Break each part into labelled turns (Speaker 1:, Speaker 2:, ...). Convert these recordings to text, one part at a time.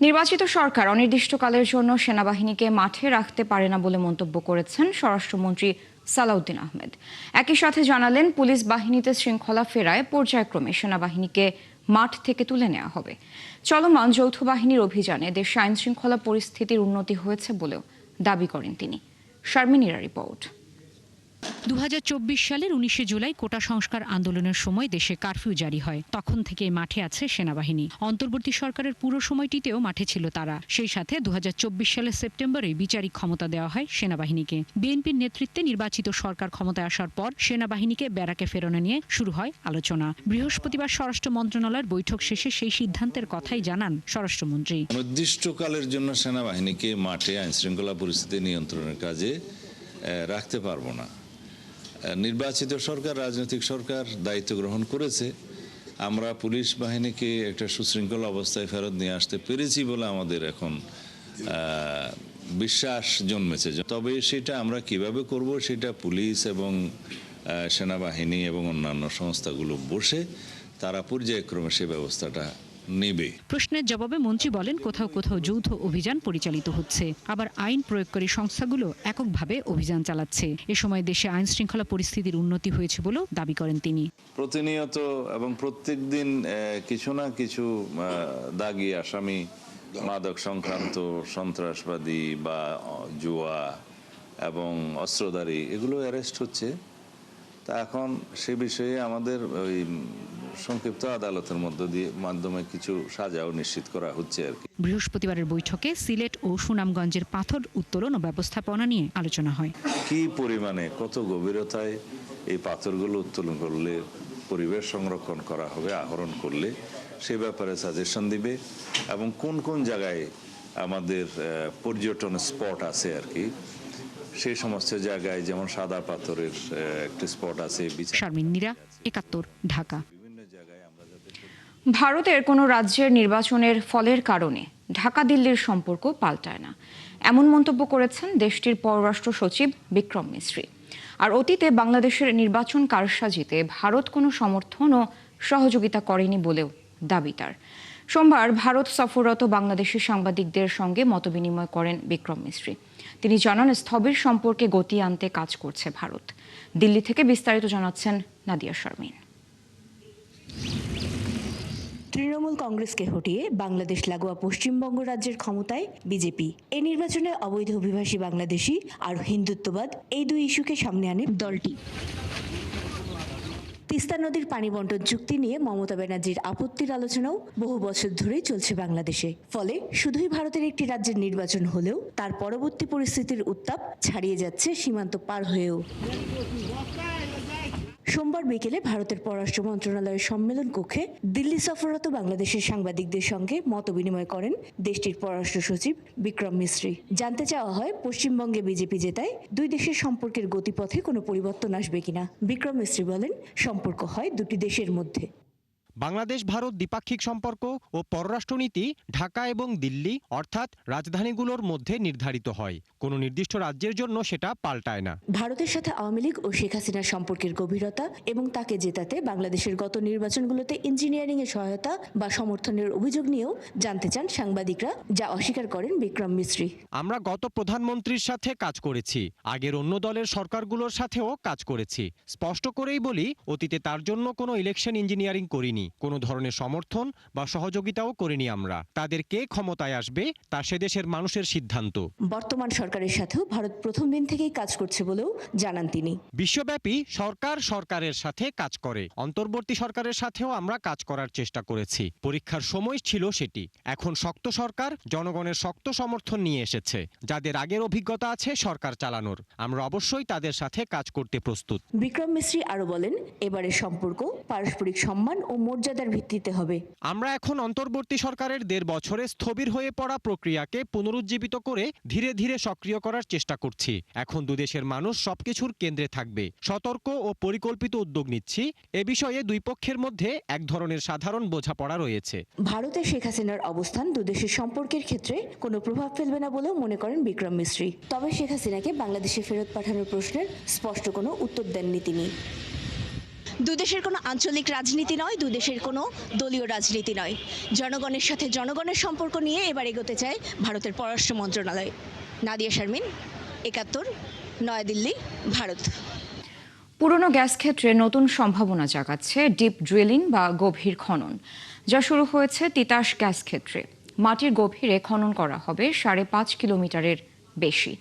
Speaker 1: নির্বাচিত সরকার অনির্দিষ্টকালের জন্য সেনাবাহিনীকে মাঠে রাখতে পারে না বলে মন্তব্য করেছেন স্বরাষ্ট্রমন্ত্রী সালাউদ্দিন আহমেদ। একই সাথে জানালেন, পুলিশ বাহিনীতে শৃঙ্খলা ফেরায় পর্যায়ক্রমে সেনাবাহিনীকে মাঠ থেকে তুলে নেওয়া হবে। চলমান যৌথ বাহিনীর অভিযানে দেশে আইন শৃঙ্খলা পরিস্থিতির উন্নতি হয়েছে বলেও দাবি করেন তিনি। শারমিনীরা রিপোর্ট।
Speaker 2: 2024 সালের 19 জুলাই কোটা সংস্কার আন্দোলনের সময় দেশে কারফিউ জারি হয়। তখন থেকে মাঠে আছে সেনাবাহিনী। অন্তর্বর্তী সরকারের পুরো সময়টিতেও মাঠে ছিল তারা। সেই সাথে 2024 সালের সেপ্টেম্বরে বিচারিক ক্ষমতা দেওয়া হয় সেনাবাহিনীকে। বিএনপির নেতৃত্বে নির্বাচিত সরকার ক্ষমতায় আসার পর সেনাবাহিনীকে ব্যারাকে ফেরানো নিয়ে শুরু হয় আলোচনা। বৃহস্পতিবার স্বরাষ্ট্র মন্ত্রণালয়ের বৈঠক শেষে সেই সিদ্ধান্তের কথাই জানান স্বরাষ্ট্রমন্ত্রী।
Speaker 3: অনির্দিষ্টকালের জন্য সেনাবাহিনীকে মাঠে আইন শৃঙ্খলা পরিস্থিতি নিয়ন্ত্রণের কাজে রাখতে পারবো না। নির্বাচিত সরকার, রাজনৈতিক সরকার দায়িত্ব গ্রহণ করেছে। আমরা পুলিশ বাহিনীকে একটা সুশৃঙ্খল অবস্থায় ফেরত নিয়ে আসতে পেরেছি বলে আমাদের এখন বিশ্বাস জন্মেছে। তবে সেটা আমরা কিভাবে করব, সেটা পুলিশ এবং সেনাবাহিনী এবং অন্যান্য সংস্থাগুলো বসে তারা পর্যায়ক্রমে সে ব্যবস্থাটা নেবে।
Speaker 2: প্রশ্নের জবাবে মন্ত্রী বলেন, কোথাও কোথাও যৌথ অভিযান পরিচালিত হচ্ছে, আবার আইন প্রয়োগকারী সংস্থাগুলো এককভাবে অভিযান চালাচ্ছে। এ সময় দেশে আইন শৃঙ্খলা পরিস্থিতির উন্নতি হয়েছে বলেও দাবি করেন তিনি।
Speaker 3: প্রতিনিয়ত এবং প্রত্যেক দিন কিছু না কিছু দাগী আসামি, মাদক সংক্রান্ত, সন্ত্রাসবাদী বা জুয়া এবং অস্ত্রধারী এগুলো অ্যারেস্ট হচ্ছে। তা এখন সে বিষয়ে আমাদের ওই সংক্ষিপ্ত আদালতের মাধ্যমে কিছু সাজাও নিশ্চিত করা হচ্ছে আর কি।
Speaker 2: বৃহস্পতিবারের বৈঠকে সিলেট ও সুনামগঞ্জের পাথর উত্তোলন ও ব্যবস্থাপনা নিয়ে আলোচনা হয়।
Speaker 3: কি পরিমাণে, কত গভীরতায় এই পাথরগুলো উত্তোলন করলে পরিবেশ সংরক্ষণ করা হবে, আহরণ করলে সে ব্যাপারে সাজেশন দিবে, এবং কোন কোন জায়গায় আমাদের পর্যটন স্পট আছে আর কি, সেই সমস্ত জায়গায়, যেমন সাদা পাথরের একটা স্পট আছে।
Speaker 2: শারমিনীরা, 71, ঢাকা।
Speaker 1: ভারতের কোনো রাজ্যের নির্বাচনের ফলের কারণে ঢাকা দিল্লির সম্পর্ক পাল্টায় না, এমন মন্তব্য করেছেন দেশটির পররাষ্ট্র সচিব বিক্রম মিশ্রি। আর অতীতে বাংলাদেশের নির্বাচন কারসাজিতে ভারত কোনো সমর্থন ও সহযোগিতা করেনি বলেও দাবি তার। সোমবার ভারত সফররত বাংলাদেশি সাংবাদিকদের সঙ্গে মতবিনিময় করেন বিক্রম মিশ্রি। তিনি জানান, স্থবির সম্পর্কে গতি আনতে কাজ করছে ভারত। দিল্লি থেকে বিস্তারিত জানাচ্ছেন নাদিয়া শারমিন।
Speaker 4: তৃণমূল কংগ্রেসকে হটিয়ে বাংলাদেশ লাগোয়া পশ্চিমবঙ্গ রাজ্যের ক্ষমতায় বিজেপি। এই নির্বাচনে অবৈধ অভিবাসী বাংলাদেশি আর হিন্দুত্ববাদ, এই দুই ইস্যুকে সামনে আনে দলটি। তিস্তা নদীর পানি বন্টন চুক্তি নিয়ে মমতা ব্যানার্জির আপত্তির আলোচনাও বহু বছর ধরেই চলছে বাংলাদেশে। ফলে শুধুই ভারতের একটি রাজ্যের নির্বাচন হলেও তার পরবর্তী পরিস্থিতির উত্তাপ ছাড়িয়ে যাচ্ছে সীমান্ত পার হয়েও। সোমবার বিকেলে ভারতের পররাষ্ট্র মন্ত্রণালয়ের সম্মেলন কক্ষে দিল্লি সফররত বাংলাদেশের সাংবাদিকদের সঙ্গে মতবিনিময় করেন দেশটির পররাষ্ট্র সচিব বিক্রম মিশ্রি। জানতে চাওয়া হয়, পশ্চিমবঙ্গে বিজেপি জেতায় দুই দেশের সম্পর্কের গতিপথে কোনো পরিবর্তন আসবে কিনা। বিক্রম মিশ্রি বলেন, সম্পর্ক হয় দুটি দেশের মধ্যে।
Speaker 5: বাংলাদেশ ভারত দ্বিপাক্ষিক সম্পর্ক ও পররাষ্ট্রনীতি ঢাকা এবং দিল্লি অর্থাৎ রাজধানীগুলোর মধ্যে নির্ধারিত হয়। কোনো নির্দিষ্ট রাজ্যের জন্য সেটা পাল্টায় না।
Speaker 4: ভারতের সাথে আওয়ামী লীগ ও শেখ হাসিনার সম্পর্কের গভীরতা এবং তাকে জেতাতে বাংলাদেশের গত নির্বাচনগুলোতে ইঞ্জিনিয়ারিং এর সহায়তা বা সমর্থনের অভিযোগ নিয়েও জানতে চান সাংবাদিকরা, যা অস্বীকার করেন বিক্রম মিশ্রি।
Speaker 5: আমরা গত প্রধানমন্ত্রীর সাথে কাজ করেছি, আগের অন্য দলের সরকারগুলোর সাথেও কাজ করেছি। স্পষ্ট করেই বলি, অতীতে তার জন্য কোনো ইলেকশন ইঞ্জিনিয়ারিং করিনি, কোনো ধরনের সমর্থন বা সহযোগিতাও করিনি আমরা। তাদের কে ক্ষমতায় আসবে তা সে দেশের মানুষের সিদ্ধান্ত।
Speaker 4: বর্তমান সরকারের সাথেও ভারত প্রথম দিন থেকেই কাজ করছে বলেও জানান তিনি।
Speaker 5: বিশ্বব্যাপী সরকারের সাথে কাজ করে, অন্তর্বর্তী সরকারের সাথেও আমরা কাজ করার চেষ্টা করেছি। পরীক্ষার সময় ছিল সেটি। এখন শক্ত সরকার জনগণের শক্ত সমর্থন নিয়ে এসেছে, যাদের আগের অভিজ্ঞতা আছে সরকার চালানোর। আমরা অবশ্যই তাদের সাথে কাজ করতে প্রস্তুত।
Speaker 4: বিক্রম মিশ্রি আরো বলেন, এবারের সম্পর্ক পারস্পরিক সম্মান ও মর্যাদার ভিত্তিতে হবে।
Speaker 5: আমরা এখন অন্তর্বর্তী সরকারের 1.5 বছরে স্থবির হয়ে পড়া প্রক্রিয়াকে পুনরুজ্জীবিত করে ধীরে ধীরে সক্রিয় করার চেষ্টা করছি। এখন দুদেশের মানুষ সবকিছুর কেন্দ্রে থাকবে। সতর্ক ও পরিকল্পিত উদ্যোগ নিচ্ছি। এ বিষয়ে দুই পক্ষের মধ্যে এক ধরনের সাধারণ বোঝাপড়া রয়েছে।
Speaker 4: ভারতে শেখ হাসিনার অবস্থান দুদেশের সম্পর্কের ক্ষেত্রে কোনো প্রভাব ফেলবে না বলেও মনে করেন বিক্রম মিশ্রি। তবে শেখ হাসিনাকে বাংলাদেশে ফেরত পাঠানোর প্রশ্নের স্পষ্ট কোনো উত্তর দেননি তিনি।
Speaker 6: দুই দেশের কোনো আঞ্চলিক রাজনীতি নয়, দুই দেশের কোনো দলীয় রাজনীতি নয়, জনগণের সাথে জনগণের সম্পর্ক নিয়ে এবার এগোতে চায় ভারতের পররাষ্ট্র মন্ত্রণালয়। নাদিয়া শারমিন, ৭১, নয়াদিল্লি, ভারত।
Speaker 1: পুরনো গ্যাস ক্ষেত্রে নতুন সম্ভাবনা জাগাচ্ছে ডিপ ড্রিলিং বা গভীর খনন, যা শুরু হয়েছে তিতাস গ্যাস ক্ষেত্রে। মাটির গভীরে খনন করা হবে ৫.৫ কিলোমিটারের বেশি।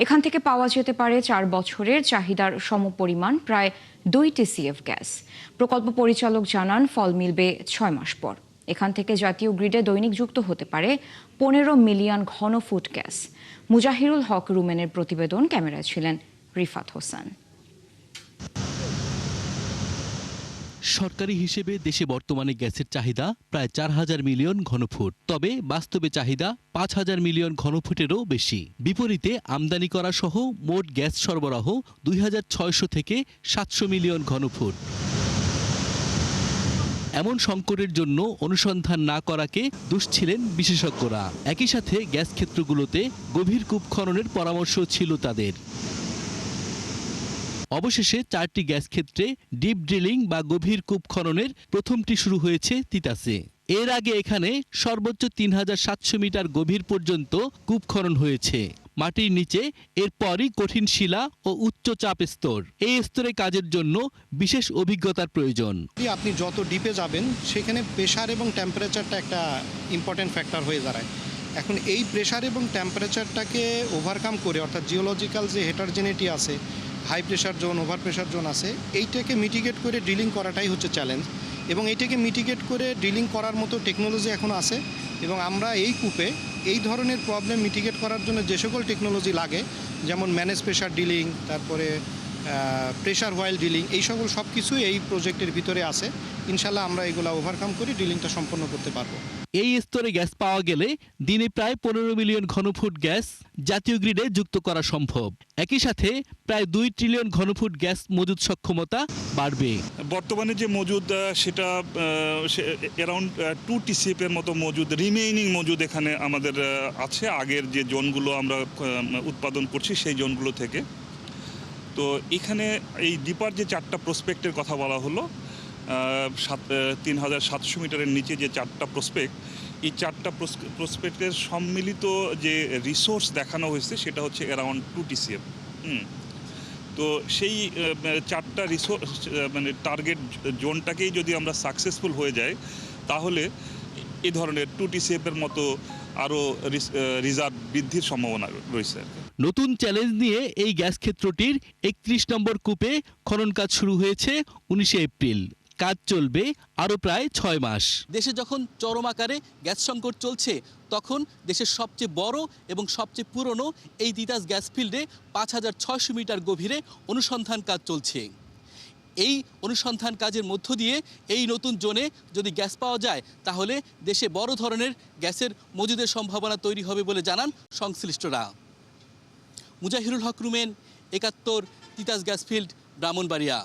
Speaker 1: এখান থেকে পাওয়া যেতে পারে ৪ বছরের চাহিদার সমপরিমাণ প্রায় ২ TCF গ্যাস। প্রকল্প পরিচালক জানান, ফল মিলবে ৬ মাস পর। এখান থেকে জাতীয় গ্রিডে দৈনিক যুক্ত হতে পারে ১৫ মিলিয়ন ঘনফুট গ্যাস। মুজাহিরুল হক রুমেনের প্রতিবেদন, ক্যামেরায় ছিলেন রিফাত হোসেন।
Speaker 7: সরকারি হিসেবে দেশে বর্তমানে গ্যাসের চাহিদা প্রায় ৪,০০০ মিলিয়ন ঘনফুট, তবে বাস্তবে চাহিদা ৫,০০০ মিলিয়ন ঘনফুটেরও বেশি। বিপরীতে আমদানি করা সহ মোট গ্যাস সরবরাহ ২,৬০০ থেকে ৭০০ মিলিয়ন ঘনফুট। এমন সংকটের জন্য অনুসন্ধান না করাকে দুষছিলেন বিশেষজ্ঞরা। একই সাথে গ্যাস ক্ষেত্রগুলোতে গভীর কূপ খননের পরামর্শ ছিল তাদের। অবশেষে 4টি গ্যাস ক্ষেত্রে ডিপ ড্রিলিং বা গভীর কূপ খননের প্রথমটি শুরু হয়েছে তিতাসে। এর আগে এখানে সর্বোচ্চ ৩,৭০০ মিটার গভীর পর্যন্ত কূপ খনন হয়েছে। মাটির নিচে এরপরই কঠিন শিলা ও উচ্চ চাপ স্তর। এই স্তরে কাজের জন্য বিশেষ অভিজ্ঞতার প্রয়োজন।
Speaker 8: আপনি যত ডিপে যাবেন সেখানে প্রেশার এবং টেম্পারেচারটা একটা ইম্পর্টেন্ট ফ্যাক্টর হয়ে দাঁড়ায়। এখন এই প্রেশার এবং টেম্পারেচারটাকে ওভারকাম করে, অর্থাৎ জিওলজিক্যাল যে হেটারজেনিটি আছে, high pressure zone, over pressure zone আছে, এইটাকে মিটিগেট করে ড্রিলিং করাটাই হচ্ছে চ্যালেঞ্জ। এবং এইটাকে মিটিগেট করে ড্রিলিং করার মতো টেকনোলজি এখন আছে, এবং আমরা এই কূপে এই ধরনের প্রবলেম মিটিগেট করার জন্য যে সকল টেকনোলজি লাগে, যেমন ম্যানেজ প্রেশার ড্রিলিং, তারপরে প্রেশার হোয়াইল ড্রিলিং, এই সকল সব কিছুই এই প্রজেক্টের ভিতরে আছে। ইনশাল্লাহ আমরা এগুলো ওভারকাম করে ড্রিলিংটা সম্পন্ন করতে পারবো।
Speaker 7: এই স্তরে গ্যাস পাওয়া গেলে দিনে প্রায় ১৫ মিলিয়ন ঘনফুট গ্যাস জাতীয় গ্রিডে যুক্ত করা সম্ভব। একই সাথে প্রায় ২ ট্রিলিয়ন ঘনফুট গ্যাস মজুদ সক্ষমতা বাড়বে।
Speaker 9: বর্তমানে যে মজুদ সেটা অ্যারাউন্ড 2 TCF এর মতো মজুদ, রিমেইনিং মজুদ এখানে আমাদের আছে আগের যে জোনগুলো আমরা উৎপাদন করছি সেই জোনগুলো থেকে। তো এখানে এই ডিপার যে 4টা প্রসপেক্টের কথা বলা হলো, ৩,৭০০ মিটারের নিচে যে 4টা প্রসপেক্ট, এই 4টা প্রসপেক্টের সম্মিলিত যে রিসোর্স দেখানো হয়েছে সেটা হচ্ছে অ্যারাউন্ড 2 TCF। তো সেই 4টা রিসোর্স মানে টার্গেট জোনটাকেই যদি আমরা সাকসেসফুল হয়ে যাই, তাহলে এই ধরনের 2 TCF এর মতো আরও রিজার্ভ বৃদ্ধির সম্ভাবনা রয়েছে।
Speaker 7: নতুন চ্যালেঞ্জ নিয়ে এই গ্যাস ক্ষেত্রটির ৩১ নম্বর কূপে খনন কাজ শুরু হয়েছে ১৯ এপ্রিল। কাজ চলবে আরও প্রায় ৬ মাস।
Speaker 10: দেশে যখন চরম আকারে গ্যাস সংকট চলছে, তখন দেশের সবচেয়ে বড় এবং সবচেয়ে পুরনো এই তিতাস গ্যাস ফিল্ডে ৫,৬০০ মিটার গভীরে অনুসন্ধান কাজ চলছে। এই অনুসন্ধান কাজের মধ্য দিয়ে এই নতুন জোনে যদি গ্যাস পাওয়া যায়, তাহলে দেশে বড় ধরনের গ্যাসের মজুদের সম্ভাবনা তৈরি হবে বলে জানান সংশ্লিষ্টরা। Mujahirul Haque Rumen, ৭১, Titas gas field, Brahmanbaria.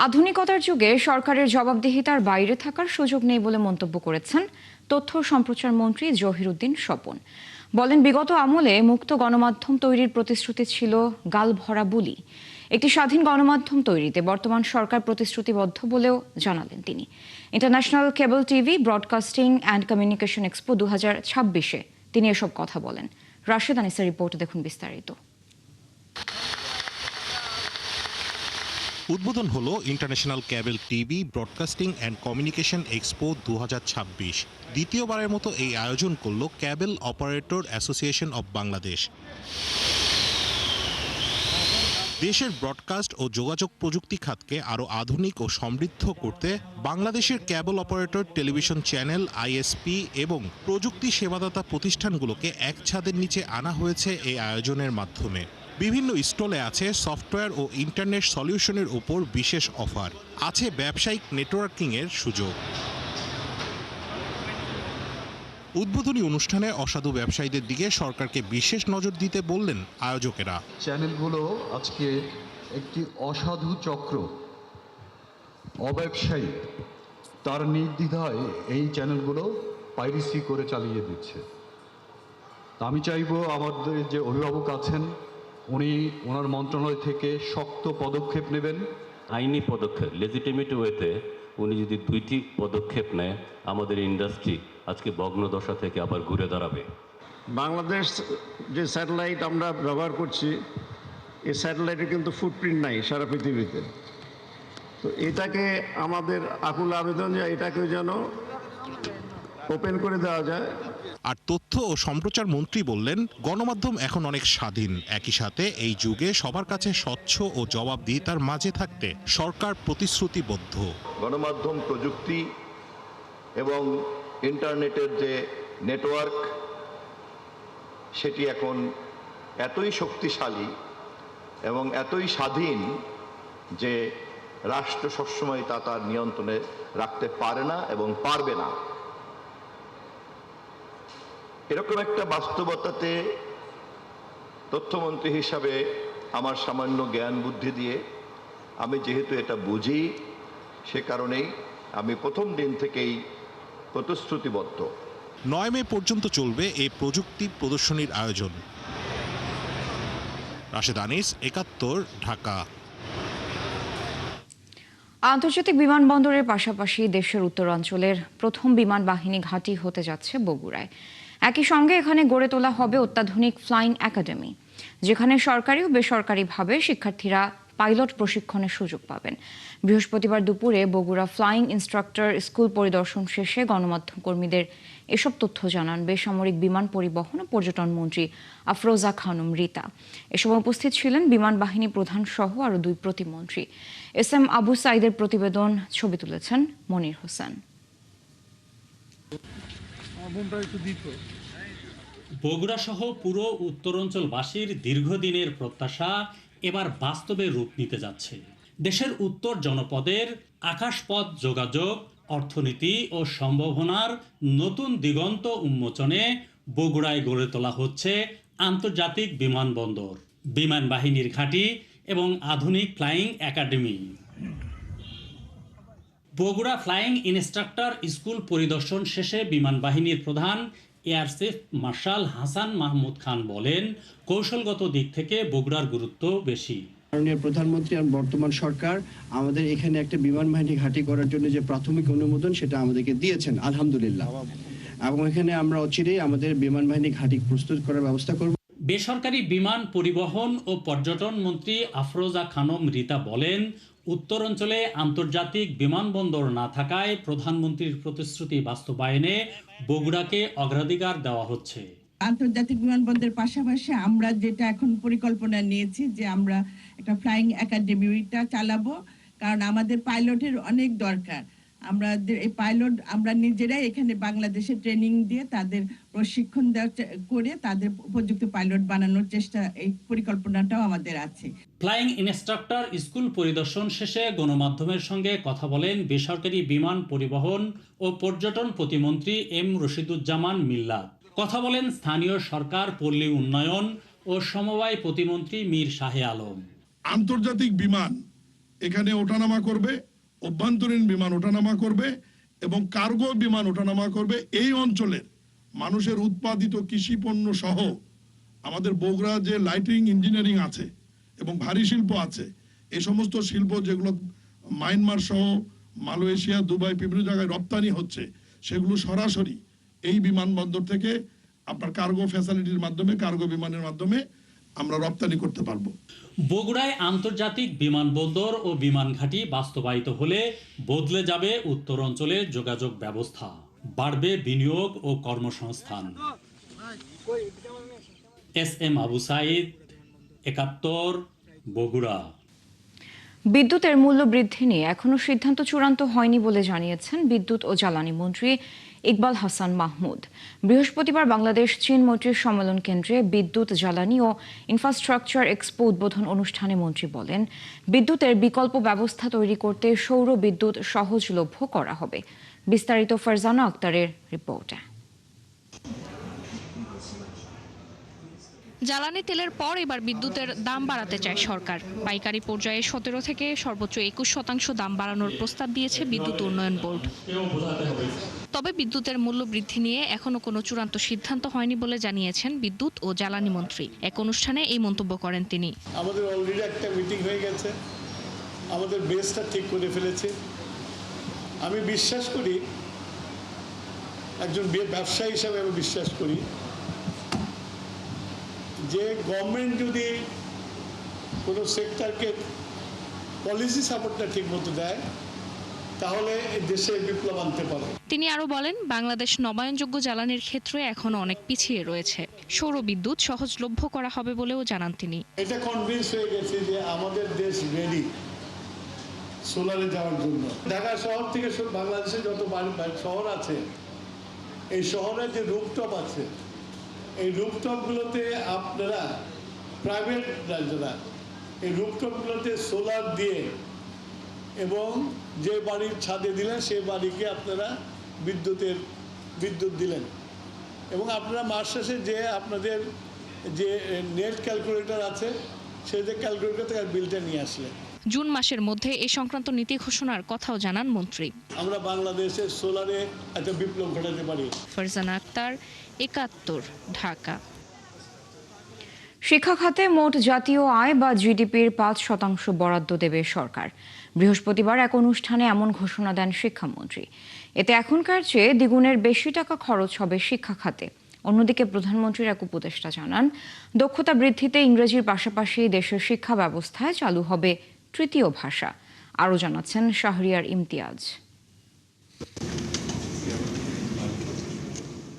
Speaker 1: আধুনিকতার যুগে সরকারের জবাবদিহিতার বাইরে থাকার সুযোগ নেই বলে মন্তব্য করেছেন তথ্য সম্প্রচার মন্ত্রী জহিরুদ্দিন স্বপন। বলেন, বিগত আমলে মুক্ত গণমাধ্যম তৈরির প্রতিশ্রুতি ছিল গাল ভরা বুলি। একটি স্বাধীন গণমাধ্যম তৈরিতে বর্তমান সরকার প্রতিশ্রুতিবদ্ধ বলেও জানালেন তিনি। International cable TV broadcasting and communication expo ২০২৬-এ তিনি এসব কথা বলেন। রাশেদ আনিসের রিপোর্টে দেখুন বিস্তারিত।
Speaker 11: উদ্বোধন হলো international cable TV broadcasting and communication expo ২০২৬। দ্বিতীয়বারের মতো এই আয়োজন করল কেবল অপারেটর অ্যাসোসিয়েশন অব বাংলাদেশ। দেশের ব্রডকাস্ট ও যোগাযোগ প্রযুক্তি খাতকে আরও আধুনিক ও সমৃদ্ধ করতে বাংলাদেশের কেবল অপারেটর টেলিভিশন চ্যানেল, আইএসপি এবং প্রযুক্তি সেবাদাতা প্রতিষ্ঠানগুলোকে এক ছাদের নিচে আনা হয়েছে এই আয়োজনের মাধ্যমে। বিভিন্ন স্টলে আছে সফটওয়্যার ও ইন্টারনেট সলিউশনের উপর বিশেষ অফার, আছে ব্যবসায়িক নেটওয়ার্কিংয়ের সুযোগ। উদ্বোধনী অনুষ্ঠানে অসাধু ব্যবসায়ীদের দিকে সরকারকে বিশেষ নজর দিতে বললেন আয়োজকেরা।
Speaker 12: চ্যানেলগুলো আজকে একটি অসাধু চক্র, অব্যবসায়ী, তার নির্দ্বিধায় এই চ্যানেলগুলো পাইরেসি করে চালিয়ে দিচ্ছে। আমি চাইব আমাদের যে অভিভাবক আছেন, উনি ওনার মন্ত্রণালয় থেকে শক্ত পদক্ষেপ নেবেন
Speaker 13: আইনি পদক্ষেপ লেজিটিমেট ওয়েতে উনি যদি 2টি পদক্ষেপ নেয়, আমাদের ইন্ডাস্ট্রি আজকে ভগ্নদশা থেকে আবার ঘুরে দাঁড়াবে।
Speaker 14: বাংলাদেশ যে স্যাটেলাইট আমরা ব্যবহার করছি, এই স্যাটেলাইটের কিন্তু ফুটপ্রিন্ট নাই সারা পৃথিবীতে। তো এটাকে আমাদের আকুল আবেদন যে এটাকে যেন ওপেন করে দেওয়া যায়।
Speaker 11: আর তথ্য ও সম্প্রচার মন্ত্রী বললেন, গণমাধ্যম এখন অনেক স্বাধীন। একই সাথে এই যুগে সবার কাছে স্বচ্ছ ও জবাবদিহিতার মাঝে থাকতে সরকার প্রতিশ্রুতিবদ্ধ।
Speaker 15: গণমাধ্যম প্রযুক্তি এবং ইন্টারনেটের যে নেটওয়ার্ক, সেটি এখন এতই শক্তিশালী এবং এতই স্বাধীন যে রাষ্ট্র সবসময় তা তার নিয়ন্ত্রণে রাখতে পারে না এবং পারবে না। এরকম একটা বাস্তবতাতে তথ্যমন্ত্রী হিসাবে আমার সামান্য জ্ঞান বুদ্ধি দিয়ে আমি যেহেতু এটা বুঝি, সে কারণেই আমি প্রথম দিন থেকেই প্রতিশ্রুতিবদ্ধ।
Speaker 11: 9 মে পর্যন্ত চলবে এই প্রযুক্তি প্রদর্শনীর আয়োজন। রাশেদ আনিস, 71, ঢাকা।
Speaker 1: আন্তর্জাতিক বিমানবন্দরের পাশাপাশি দেশের উত্তরাঞ্চলের প্রথম বিমান বাহিনী ঘাঁটি হতে যাচ্ছে বগুড়ায়। একই সঙ্গে এখানে গড়ে তোলা হবে অত্যাধুনিক ফ্লাইং একাডেমি, যেখানে সরকারি ও বেসরকারিভাবে শিক্ষার্থীরা পাইলট প্রশিক্ষণের সুযোগ পাবেন। বৃহস্পতিবার দুপুরে বগুড়া ফ্লাইং ইনস্ট্রাক্টর স্কুল পরিদর্শন শেষে গণমাধ্যম কর্মীদের এসব তথ্য জানান বেসামরিক বিমান পরিবহন ও পর্যটন মন্ত্রী আফরোজা খানম রিতা। এ সময় উপস্থিত ছিলেন বিমান বাহিনী প্রধান সহ আরও 2 প্রতিমন্ত্রী। SM আবু সাইদের প্রতিবেদন, ছবি তুলেছেন মনির হোসেন।
Speaker 16: বগুড়া সহ পুরো উত্তরাঞ্চলবাসীর দীর্ঘদিনের প্রত্যাশা এবার বাস্তবে রূপ নিতে যাচ্ছে। দেশের উত্তর জনপদের আকাশপথ যোগাযোগ, অর্থনীতি ও সম্ভাবনার নতুন দিগন্ত উন্মোচনে বগুড়ায় গড়ে তোলা হচ্ছে আন্তর্জাতিক বিমানবন্দর, বিমান বাহিনীর ঘাঁটি এবং আধুনিক flying academy. Bogura flying instructor school পরিদর্শন শেষে বিমান বাহিনীর প্রধান air chief marshal Hasan Mahmud Khan বলেন, কৌশলগত দিক থেকে বগুড়ার গুরুত্ব বেশি।
Speaker 17: মাননীয় প্রধানমন্ত্রী আর বর্তমান সরকার আমাদের এখানে একটা বিমান বাহিনী ঘাঁটি করার জন্য যে প্রাথমিক অনুমোদন সেটা আমাদেরকে দিয়েছেন, আলহামদুলিল্লাহ। এবং এখানে আমরা অচিরেই আমাদের বিমান বাহিনী ঘাঁটি প্রস্তুত করার ব্যবস্থা করব।
Speaker 16: বেসরকারি বিমান পরিবহন ও পর্যটন মন্ত্রী আফরোজা খানম রিতা বলেন, উত্তরাঞ্চলে আন্তর্জাতিক বিমানবন্দর না থাকায় প্রধানমন্ত্রীর প্রতিশ্রুতি বাস্তবায়নে বগুড়াকে অগ্রাধিকার দেওয়া হচ্ছে।
Speaker 18: আন্তর্জাতিক বিমানবন্দরের পাশাপাশি আমরা যেটা এখন পরিকল্পনা নিয়েছি যে আমরা একটা ফ্লাইং একাডেমিটা চালাবো, কারণ আমাদের পাইলটের অনেক দরকার। আমরা এই পাইলট আমরা নিজেরাই এখানে বাংলাদেশে ট্রেনিং দিয়ে তাদের প্রশিক্ষণ করে তাদের উপযুক্ত পাইলট বানানোর চেষ্টা, এই পরিকল্পনাটাও আমাদের আছে।
Speaker 16: ফ্লাইং ইনস্ট্রাক্টর স্কুল পরিদর্শন শেষে গণমাধ্যমের সঙ্গে কথা বলেন বেসরকারি বিমান পরিবহন ও পর্যটন প্রতিমন্ত্রী M রশিদুজ্জামান মিল্লাত। কথা বলেন স্থানীয় সরকার, পল্লী উন্নয়ন ও সমবায় প্রতিমন্ত্রী মীর শাহে আলম।
Speaker 19: আন্তর্জাতিক বিমান এখানে ওঠানামা করবে, অভ্যন্তরীণ বিমান ওঠানামা করবে এবং কার্গো বিমান ওঠানামা করবে। এই অঞ্চলের মানুষের উৎপাদিত কৃষি পণ্য সহ আমাদের বগুড়া যে লাইটিং ইঞ্জিনিয়ারিং আছে এবং ভারী শিল্প আছে, এই সমস্ত শিল্প যেগুলো মায়ানমার সহ মালয়েশিয়া, দুবাই বিভিন্ন জায়গায় রপ্তানি হচ্ছে, সেগুলো সরাসরি এই বিমানবন্দর থেকে আপনার কার্গো ফ্যাসিলিটির মাধ্যমে, কার্গো বিমানের মাধ্যমে আমরা রপ্তানি করতে পারবো।
Speaker 16: বগুড়ায় আন্তর্জাতিক বিমানবন্দর ও বিমান ঘাঁটি বাস্তবায়িত হলে বদলে যাবে উত্তরাঞ্চলের যোগাযোগ ব্যবস্থা, বাড়বে বিনিয়োগ ও কর্মসংস্থান। SM আবু সাইদ, 71, বগুড়া।
Speaker 1: বিদ্যুতের মূল্য বৃদ্ধি নিয়ে এখনো সিদ্ধান্ত চূড়ান্ত হয়নি বলে জানিয়েছেন বিদ্যুৎ ও জ্বালানি মন্ত্রী ইকবাল হাসান মাহমুদ। বৃহস্পতিবার বাংলাদেশ চীন মৈত্রী সম্মেলন কেন্দ্রে বিদ্যুৎ, জ্বালানি ও ইনফ্রাস্ট্রাকচার এক্সপো উদ্বোধন অনুষ্ঠানে মন্ত্রী বলেন, বিদ্যুতের বিকল্প ব্যবস্থা তৈরি করতে সৌর বিদ্যুৎ সহজলভ্য করা হবে। বিস্তারিত ফারজানা আক্তারের রিপোর্টে।
Speaker 20: জ্বালানি তেলের পর এবার বিদ্যুতের দাম বাড়াতে চায় সরকার। পাইকারি পর্যায়ে 17 থেকে সর্বোচ্চ 21% দাম বাড়ানোর প্রস্তাব দিয়েছে বিদ্যুৎ উন্নয়ন বোর্ড। তবে বিদ্যুতের মূল্য বৃদ্ধি নিয়ে এখনো কোনো চূড়ান্ত সিদ্ধান্ত হয়নি বলে জানিয়েছেন বিদ্যুৎ ও জ্বালানি মন্ত্রী। এক অনুষ্ঠানে এই মন্তব্য করেন তিনি।
Speaker 21: আমাদের অলরেডি একটা মিটিং হয়ে গেছে, আমাদের বেসটা ঠিক করে ফেলেছে। আমি বিশ্বাস করি, একজন ব্যবসায়ী হিসাবে আমি বিশ্বাস করি যে গভর্নমেন্ট যদি কোনো সেক্টরকে পলিসি সাপোর্টটা ঠিক মতো দেয় তাহলে দেশে বিপ্লব আনতে পারে।
Speaker 20: তিনি আরো বলেন, বাংলাদেশ নবায়নযোগ্য জ্বালানির ক্ষেত্রে এখনো অনেক পিছিয়ে রয়েছে। সৌর বিদ্যুৎ সহজলভ্য করা হবে বলেও জানান তিনি।
Speaker 21: এটা কনভিন্স হয়ে গেছে যে আমাদের দেশ রেডি সোলারে যাওয়ার জন্য। ঢাকা শহর থেকে বাংলাদেশের যত শহর আছে, এই শহরে যে রুফটপ আছে, এই রুফটপগুলোতে আপনারা প্রাইভেট যারা এই রুফটপগুলোতে সোলার দিয়ে এবং যে বাড়ির ছাদে দিলেন সেই বাড়িকে আপনারা বিদ্যুৎ দিলেন এবং আপনারা মাস শেষে যে আপনাদের যে নেট ক্যালকুলেটর আছে সেই যে ক্যালকুলেটর থেকে বিলটা নিয়ে আসলেন।
Speaker 20: জুন মাসের মধ্যে এই সংক্রান্ত নীতি ঘোষণার কথাও জানান মন্ত্রী।
Speaker 21: আমরা বাংলাদেশের সোলারে একটা বিপ্লব ঘটাতে পারি।
Speaker 20: ফারজানা আক্তার, একাত্তর, ঢাকা।
Speaker 1: শিক্ষা খাতে মোট জাতীয় আয় বা জিডিপির 5% বরাদ্দ দেবে সরকার। বৃহস্পতিবার এক অনুষ্ঠানে এমন ঘোষণা দেন শিক্ষামন্ত্রী। এতে এখনকার চেয়ে দ্বিগুণের বেশি টাকা খরচ হবে শিক্ষা খাতে। অন্যদিকে প্রধানমন্ত্রীর এক উপদেষ্টা জানান, দক্ষতা বৃদ্ধিতে ইংরেজির পাশাপাশি দেশের শিক্ষা ব্যবস্থায় চালু হবে তৃতীয় ভাষা। আরও জানাচ্ছেন শাহরিয়ার ইমতিয়াজ।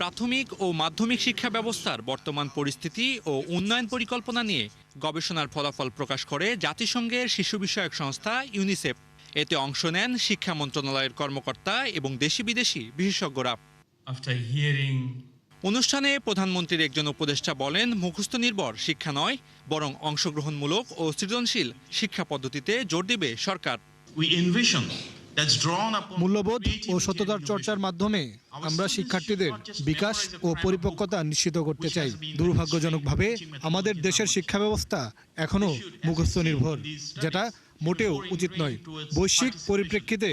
Speaker 22: প্রাথমিক ও মাধ্যমিক শিক্ষা ব্যবস্থার বর্তমান পরিস্থিতি ও উন্নয়ন পরিকল্পনা নিয়ে গবেষণার ফলাফল প্রকাশ করে জাতিসংঘের শিশু বিষয়ক সংস্থা ইউনিসেফ। এতে অংশ নেন শিক্ষা মন্ত্রণালয়ের কর্মকর্তা এবং দেশি বিদেশি বিশেষজ্ঞরা। অনুষ্ঠানে প্রধানমন্ত্রীর একজন উপদেষ্টা বলেন, মুখস্থ নির্ভর শিক্ষা নয়, বরং অংশগ্রহণমূলক ও সৃজনশীল শিক্ষা পদ্ধতিতে জোর দেবে সরকার।
Speaker 23: মূল্যবোধ ও সততার চর্চার মাধ্যমে আমরা শিক্ষার্থীদের বিকাশ ও পরিপক্কতা নিশ্চিত করতে চাই। দুর্ভাগ্যজনকভাবে আমাদের দেশের শিক্ষা ব্যবস্থা এখনো মুখস্থ নির্ভর, যেটা মোটেও উচিত নয়। বৈশ্বিক পরিপ্রেক্ষিতে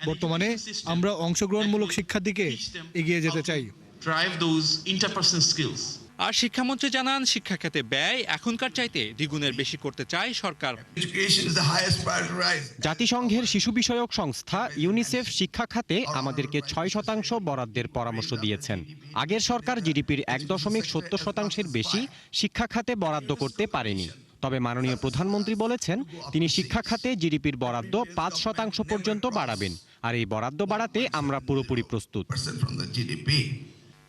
Speaker 23: বর্তমানে আমরা অংশগ্রহণমূলক শিক্ষার দিকে এগিয়ে যেতে চাই।
Speaker 22: আর শিক্ষামন্ত্রী জানান, শিক্ষা খাতে ব্যয় এখনকার চাইতে দ্বিগুণের বেশি করতে চায় সরকার।
Speaker 5: জাতিসংঘের শিশু বিষয়ক সংস্থা ইউনিসেফ শিক্ষা খাতে আমাদেরকে 6% বরাদ্দের পরামর্শ দিয়েছেন। আগের সরকার জিডিপির 1.70% বেশি শিক্ষা খাতে বরাদ্দ করতে পারেনি। তবে মাননীয় প্রধানমন্ত্রী বলেছেন, তিনি শিক্ষা খাতে জিডিপির বরাদ্দ 5% পর্যন্ত বাড়াবেন। আর এই বরাদ্দ বাড়াতে আমরা পুরোপুরি প্রস্তুত।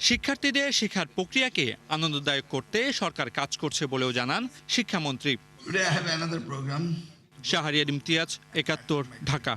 Speaker 22: শিক্ষার্থীদের শেখার প্রক্রিয়াকে আনন্দদায়ক করতে সরকার কাজ করছে বলেও জানান শিক্ষামন্ত্রী। শাহরিয়ার ইমতিয়াজ, একাত্তর, ঢাকা।